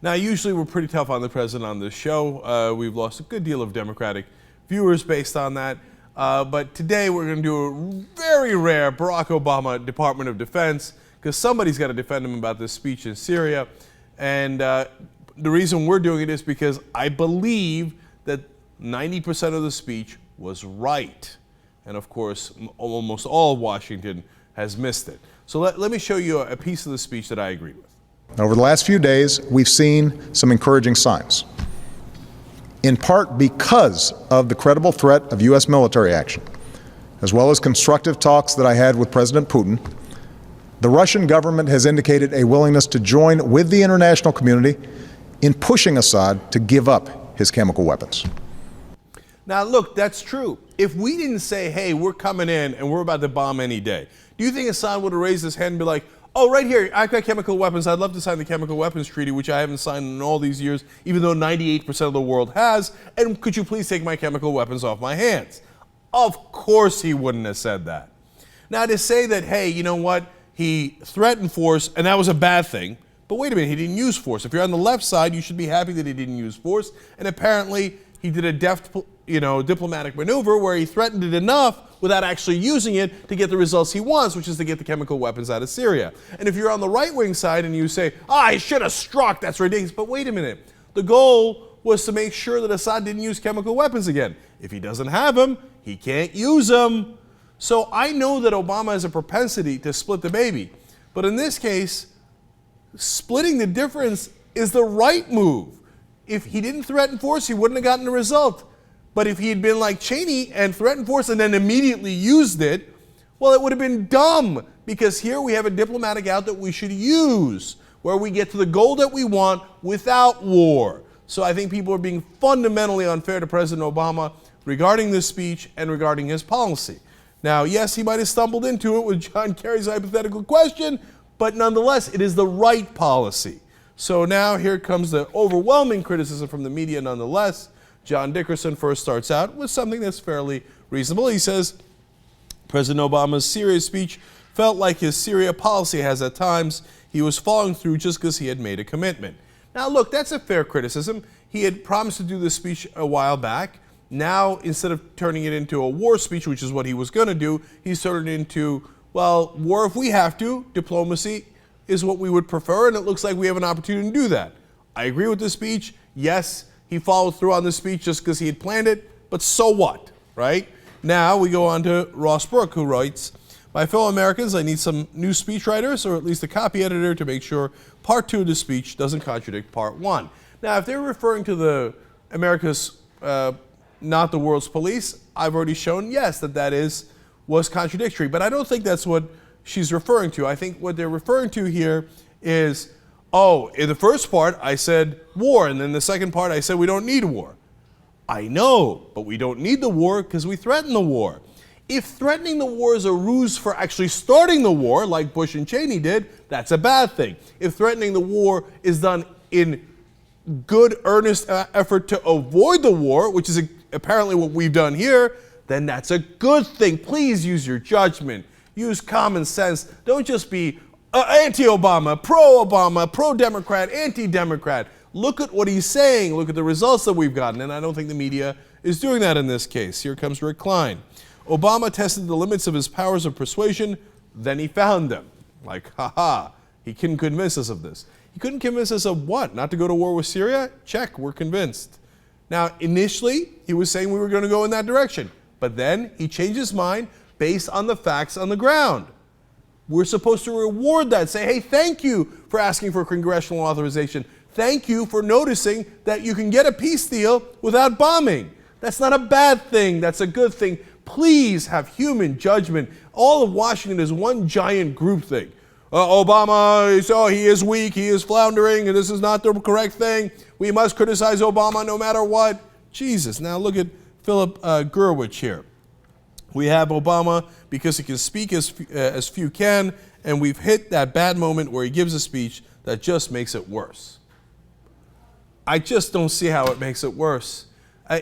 Now, usually we're pretty tough on the president on this show. We've lost a good deal of Democratic viewers based on that. But today we're going to do a very rare Barack Obama Department of Defense, because somebody's got to defend him about this speech in Syria. And the reason we're doing it is because I believe that 90% of the speech was right. And of course, almost all of Washington has missed it. So let me show you a piece of the speech that I agree with. Over the last few days, we've seen some encouraging signs, in part because of the credible threat of U.S. military action, as well as constructive talks that I had with President Putin. The Russian government has indicated a willingness to join with the international community in pushing Assad to give up his chemical weapons. Now, look, that's true. If we didn't say, hey, we're coming in and we're about to bomb any day, do you think Assad would have raised his hand and be like, oh, right here, I've got chemical weapons. I'd love to sign the chemical weapons treaty, which I haven't signed in all these years, even though 98% of the world has. And could you please take my chemical weapons off my hands? Of course he wouldn't have said that. Now, to say that, hey, you know what? He threatened force, and that was a bad thing. But wait a minute, he didn't use force. If you're on the left side, you should be happy that he didn't use force. And apparently, he did a deft, diplomatic maneuver where he threatened it enough without actually using it to get the results he wants, which is to get the chemical weapons out of Syria. And if you're on the right-wing side and you say, I should have struck, that's ridiculous. But wait a minute. The goal was to make sure that Assad didn't use chemical weapons again. If he doesn't have them, he can't use them. So I know that Obama has a propensity to split the baby. But in this case, splitting the difference is the right move. If he didn't threaten force, he wouldn't have gotten the result. But if he had been like Cheney and threatened force and then immediately used it, well, it would have been dumb, because here we have a diplomatic out that we should use, where we get to the goal that we want without war. So I think people are being fundamentally unfair to President Obama regarding this speech and regarding his policy. Now, yes, he might have stumbled into it with John Kerry's hypothetical question, but nonetheless, it is the right policy. So now here comes the overwhelming criticism from the media nonetheless. John Dickerson first starts out with something that's fairly reasonable. He says, President Obama's Syria speech felt like his Syria policy has at times. He was following through just because he had made a commitment. Now, look, that's a fair criticism. He had promised to do this speech a while back. Now, instead of turning it into a war speech, which is what he was going to do, he's turned it into, well, war if we have to. Diplomacy is what we would prefer, and it looks like we have an opportunity to do that. I agree with the speech. Yes, he followed through on the speech just because he had planned it, but so what, right? Now we go on to Ross Brooke, who writes, my fellow Americans, I need some new speechwriters, or at least a copy editor, to make sure part 2 of the speech doesn't contradict part 1. Now, if they're referring to the America's, not the world's police, I've already shown, yes, that was contradictory, but I don't think that's what she's referring to. I think what they're referring to here is, oh, in the first part, I said war, and then the second part, I said we don't need war. I know, but we don't need the war because we threaten the war. If threatening the war is a ruse for actually starting the war, like Bush and Cheney did, that's a bad thing. If threatening the war is done in good, earnest effort to avoid the war, which is apparently what we've done here, then that's a good thing. Please use your judgment. Use common sense. Don't just be anti-Obama, pro-Obama, pro-Democrat, anti-Democrat. Look at what he's saying. Look at the results that we've gotten. And I don't think the media is doing that in this case. Here comes Rick Klein. Obama tested the limits of his powers of persuasion, then he found them. Like, haha, he couldn't convince us of this. He couldn't convince us of what? Not to go to war with Syria? Check, we're convinced. Now, initially, he was saying we were going to go in that direction. But then he changed his mind based on the facts on the ground. We're supposed to reward that. Say, hey, thank you for asking for congressional authorization. Thank you for noticing that you can get a peace deal without bombing. That's not a bad thing. That's a good thing. Please have human judgment. All of Washington is one giant groupthink. Obama, he is weak, he is floundering, and this is not the correct thing. We must criticize Obama no matter what. Jesus, now look at Philip Gurwitch here. We have Obama because he can speak as few can, and we've hit that bad moment where he gives a speech that just makes it worse. I just don't see how it makes it worse.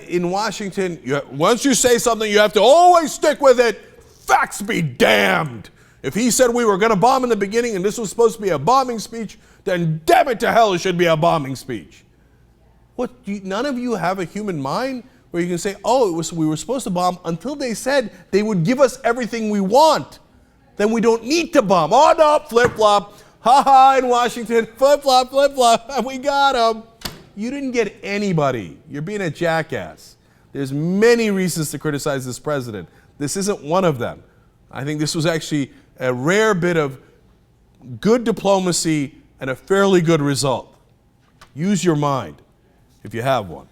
In Washington, once you say something, you have to always stick with it. Facts be damned. If he said we were going to bomb in the beginning and this was supposed to be a bombing speech, then damn it to hell it should be a bombing speech. What? None of you have a human mind where you can say, oh, we were supposed to bomb until they said they would give us everything we want. Then we don't need to bomb. Oh, no, flip-flop. Ha-ha, in Washington, flip-flop, flip-flop, we got them. You didn't get anybody. You're being a jackass. There's many reasons to criticize this president. This isn't one of them. I think this was actually a rare bit of good diplomacy and a fairly good result. Use your mind if you have one.